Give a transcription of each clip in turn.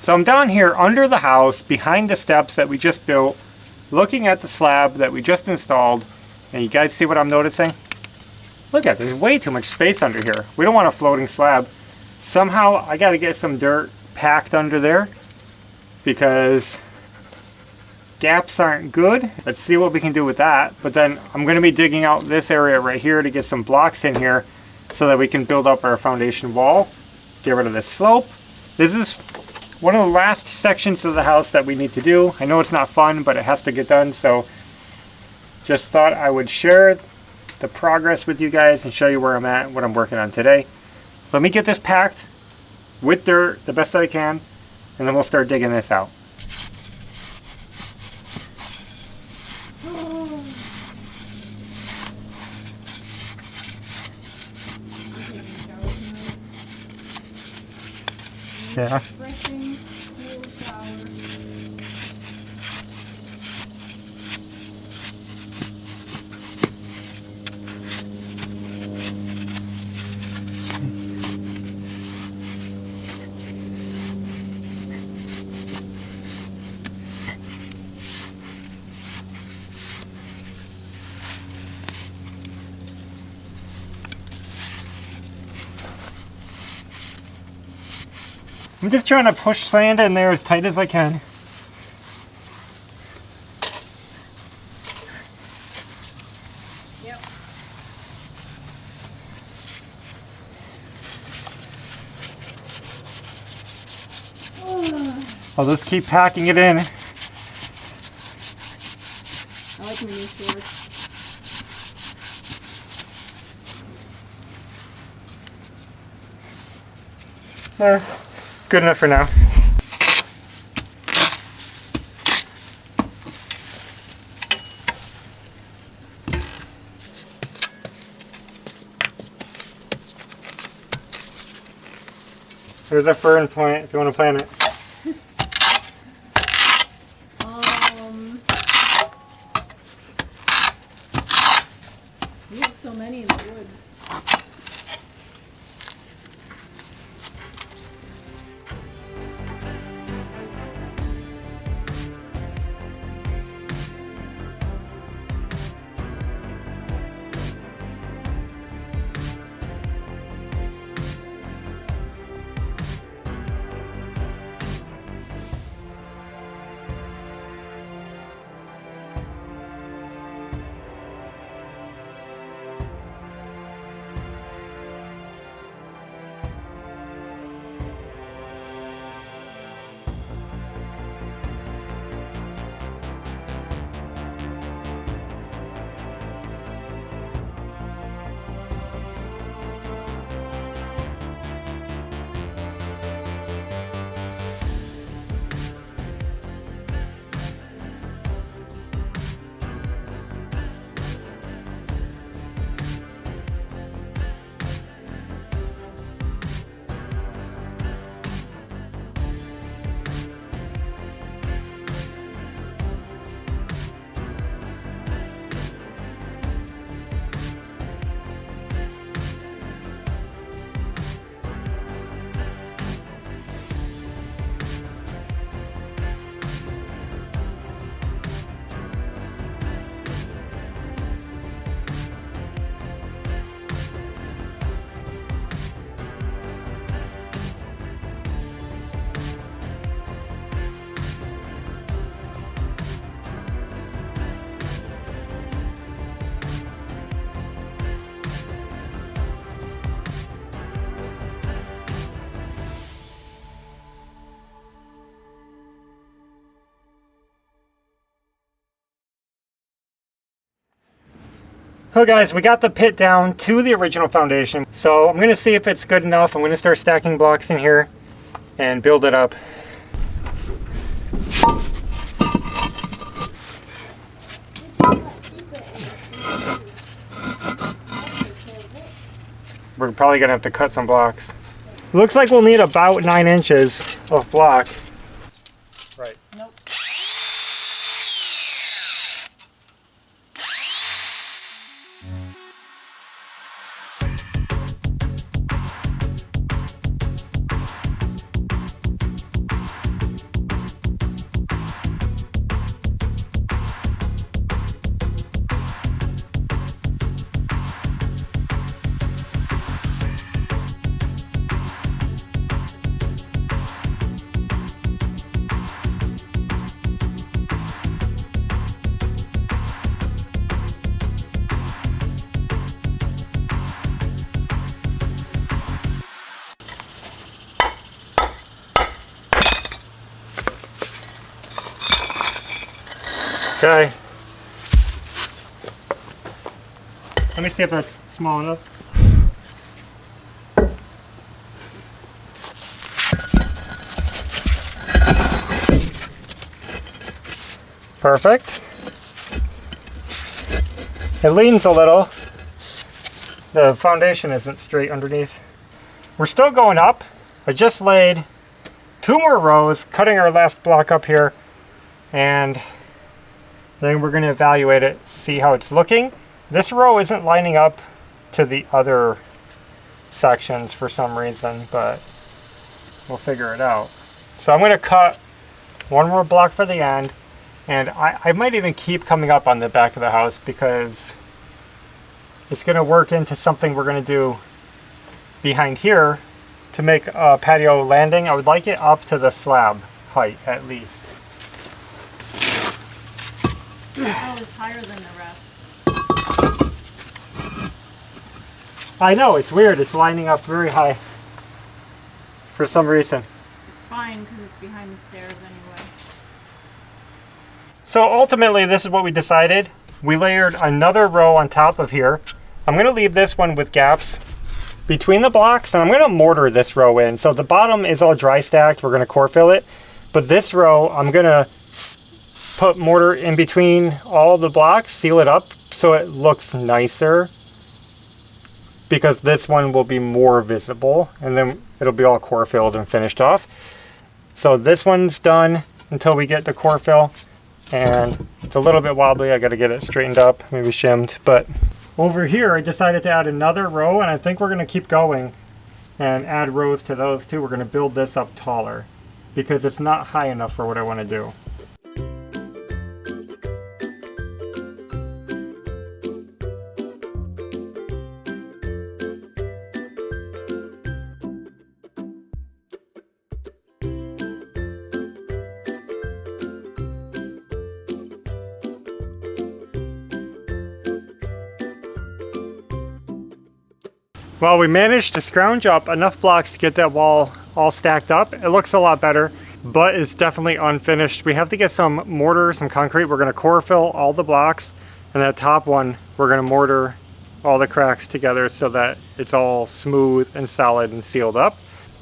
So I'm down here under the house, behind the steps that we just built, looking at the slab that we just installed. And you guys see what I'm noticing? Look at, there's way too much space under here. We don't want a floating slab. Somehow I gotta get some dirt packed under there because gaps aren't good. Let's see what we can do with that. But then I'm gonna be digging out this area right here to get some blocks in here so that we can build up our foundation wall, get rid of this slope. This is one of the last sections of the house that we need to do. I know it's not fun, but it has to get done. So just thought I would share the progress with you guys and show you where I'm at and what I'm working on today. Let me get this packed with dirt the best that I can, and then we'll start digging this out. Yeah. I'm just trying to push sand in there as tight as I can. Yep. I'll just keep packing it in. I like my new shorts. There. Good enough for now. There's a fern plant if you want to plant it. We have so many in the woods. Okay guys, we got the pit down to the original foundation. So I'm gonna see if it's good enough. I'm gonna start stacking blocks in here and build it up. We're probably gonna have to cut some blocks. Looks like we'll need about 9 inches of block. Right. Nope. Okay. Let me see if that's small enough. Perfect. It leans a little. The foundation isn't straight underneath. We're still going up. I just laid 2 more rows, cutting our last block up here, and then we're going to evaluate it, see how it's looking. This row isn't lining up to the other sections for some reason, but we'll figure it out. So I'm going to cut 1 more block for the end, and I might even keep coming up on the back of the house because it's going to work into something we're going to do behind here to make a patio landing. I would like it up to the slab height at least. Oh, it's higher than the rest. I know, it's weird. It's lining up very high for some reason. It's fine because it's behind the stairs anyway. So ultimately, this is what we decided. We layered another row on top of here. I'm going to leave this one with gaps between the blocks, and I'm going to mortar this row in. So the bottom is all dry stacked. We're going to core fill it. But this row, I'm going to put mortar in between all the blocks, seal it up so it looks nicer, because this one will be more visible, and then it'll be all core filled and finished off. So this one's done until we get the core fill, and it's a little bit wobbly. I got to get it straightened up, maybe shimmed. But over here I decided to add another row, and I think we're going to keep going and add rows to those too. We're going to build this up taller because it's not high enough for what I want to do. Well, we managed to scrounge up enough blocks to get that wall all stacked up. It looks a lot better, but it's definitely unfinished. We have to get some mortar, some concrete. We're going to core fill all the blocks, and that top one, we're going to mortar all the cracks together so that it's all smooth and solid and sealed up.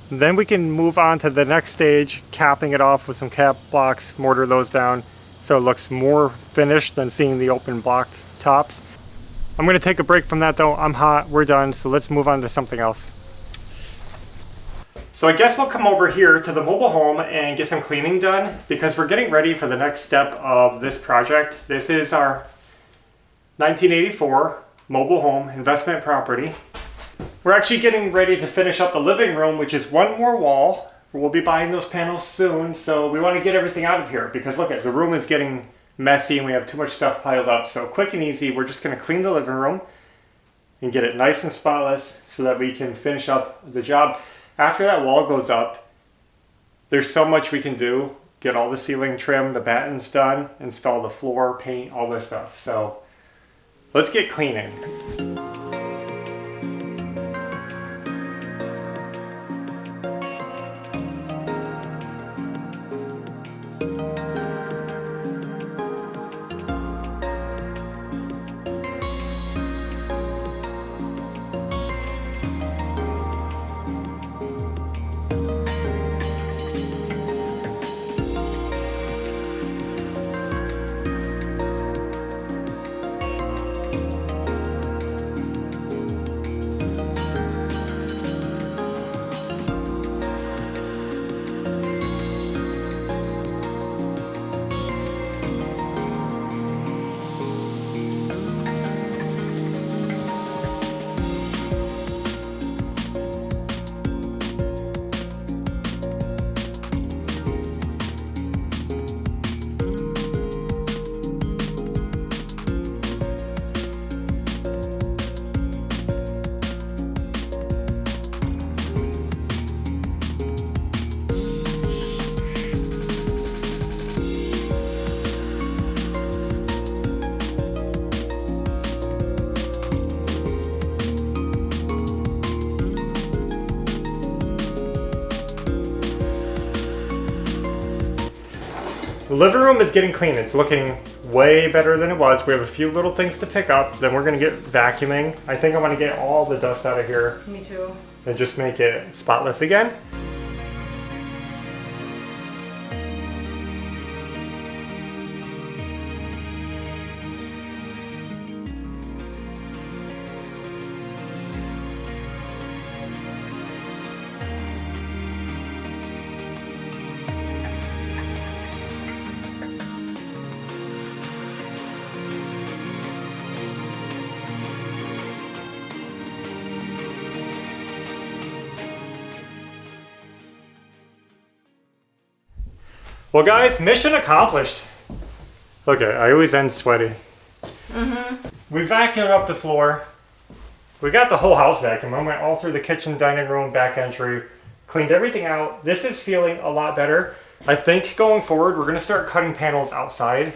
Then we can move on to the next stage, capping it off with some cap blocks, mortar those down so it looks more finished than seeing the open block tops. I'm going to take a break from that though. I'm hot, we're done, so let's move on to something else. So I guess we'll come over here to the mobile home and get some cleaning done because we're getting ready for the next step of this project. This is our 1984 mobile home investment property. We're actually getting ready to finish up the living room, which is 1 more wall. We'll be buying those panels soon, so we want to get everything out of here because look, the room is getting messy and we have too much stuff piled up. So quick and easy, we're just going to clean the living room and get it nice and spotless so that we can finish up the job. After that wall goes up, there's so much we can do. Get all the ceiling trim, the battens done, install the floor, paint, all this stuff. So let's get cleaning. The living room is getting clean. It's looking Way better than it was. We have a few little things to pick up. Then we're gonna get vacuuming. I think I want to get all the dust out of here. Me too. And just make it spotless again. Well guys, mission accomplished. Okay, I always end sweaty. We vacuumed up the floor. We got the whole house vacuumed. I went all through the kitchen, dining room, back entry, cleaned everything out. This is feeling a lot better. I think going forward, we're gonna start cutting panels outside.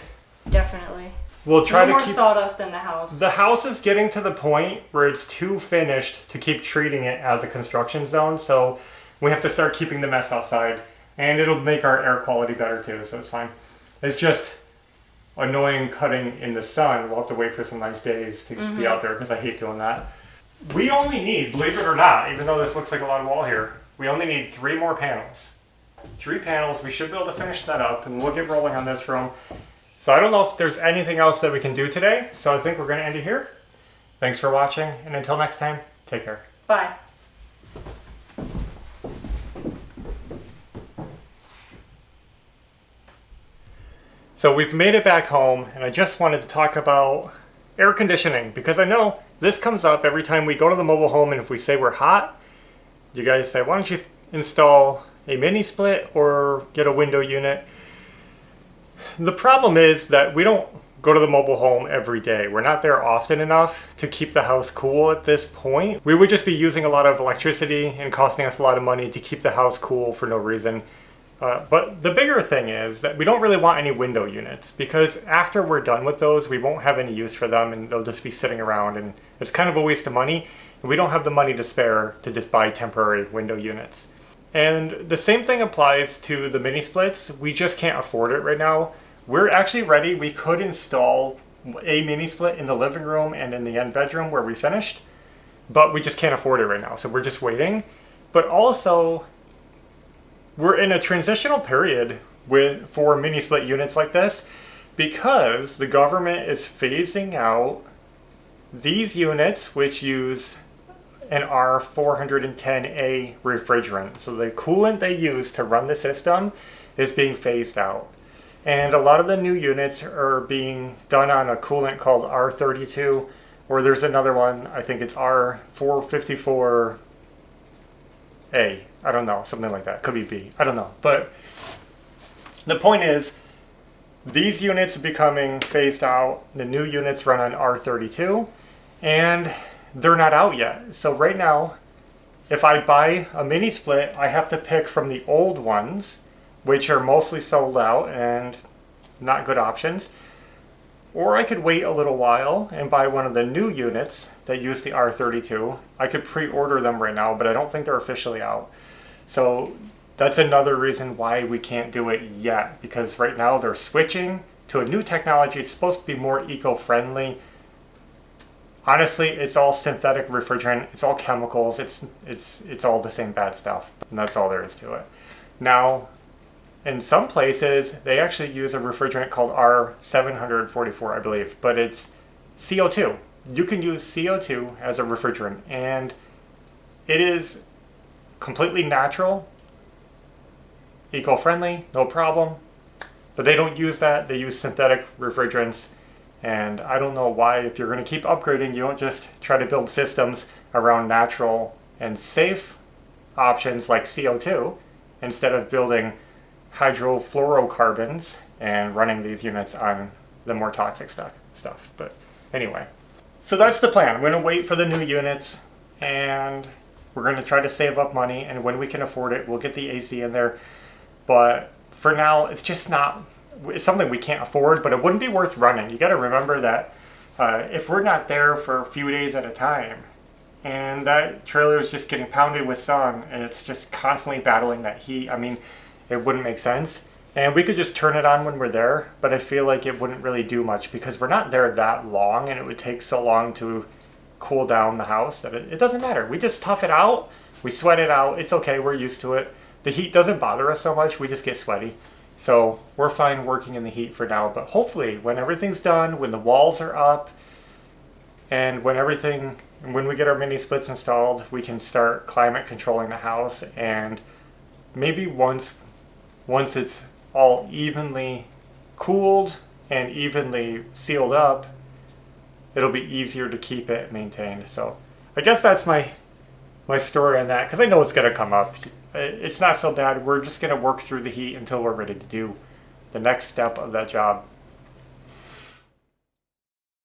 Definitely. We'll try no to more keep sawdust in the house. The house is getting to the point where it's too finished to keep treating it as a construction zone, so we have to start keeping the mess outside. And it'll make our air quality better too, so it's fine. It's just annoying cutting in the sun. We'll have to wait for some nice days to be out there because I hate doing that. We only need, believe it or not, even though this looks like a lot of wall here, we only need 3 more panels. 3 panels, we should be able to finish that up and we'll get rolling on this room. So I don't know if there's anything else that we can do today, so I think we're gonna end it here. Thanks for watching, and until next time, take care. Bye. So we've made it back home, and I just wanted to talk about air conditioning, because I know this comes up every time we go to the mobile home, and if we say we're hot, you guys say, why don't you install a mini split or get a window unit? The problem is that we don't go to the mobile home every day. We're not there often enough to keep the house cool at this point. We would just be using a lot of electricity and costing us a lot of money to keep the house cool for no reason. But the bigger thing is that we don't really want any window units, because after we're done with those, we won't have any use for them and they'll just be sitting around, and it's kind of a waste of money. And we don't have the money to spare to just buy temporary window units. And the same thing applies to the mini splits. We just can't afford it right now. We're actually ready. We could install a mini split in the living room and in the end bedroom where we finished, but we just can't afford it right now. So we're just waiting. But also, we're in a transitional period for mini split units like this, because the government is phasing out these units which use an R410A refrigerant. So the coolant they use to run the system is being phased out. And a lot of the new units are being done on a coolant called R32, or there's another one, I think it's R454A. I don't know, something like that. Could be B. I don't know. But the point is, these units are becoming phased out. The new units run on R32, and they're not out yet. So right now, if I buy a mini split, I have to pick from the old ones, which are mostly sold out and not good options. Or I could wait a little while and buy one of the new units that use the R32. I could pre-order them right now, but I don't think they're officially out. So that's another reason why we can't do it yet, because right now they're switching to a new technology. It's supposed to be more eco-friendly. Honestly, it's all synthetic refrigerant. It's all chemicals. It's all the same bad stuff, and that's all there is to it. Now, in some places, they actually use a refrigerant called R744, I believe, but it's CO2. You can use CO2 as a refrigerant, and it is completely natural, eco-friendly, no problem. But they don't use that. They use synthetic refrigerants, and I don't know why, if you're going to keep upgrading, you don't just try to build systems around natural and safe options like CO2 instead of building hydrofluorocarbons and running these units on the more toxic stuff. But anyway, so that's the plan. I'm going to wait for the new units, and we're going to try to save up money, and when we can afford it, we'll get the AC in there. But for now, it's just not, it's something we can't afford, but it wouldn't be worth running. You got to remember that if we're not there for a few days at a time, and that trailer is just getting pounded with sun, and it's just constantly battling that heat, I mean, it wouldn't make sense. And we could just turn it on when we're there, but I feel like it wouldn't really do much because we're not there that long and it would take so long to cool down the house that it doesn't matter. We just tough it out, we sweat it out, it's okay, we're used to it. The heat doesn't bother us so much, we just get sweaty. So we're fine working in the heat for now, but hopefully when everything's done, when the walls are up, and when we get our mini splits installed, we can start climate controlling the house, and maybe once it's all evenly cooled and evenly sealed up, it'll be easier to keep it maintained. So I guess that's my story on that, because I know it's going to come up. It's not so bad. We're just going to work through the heat until we're ready to do the next step of that job.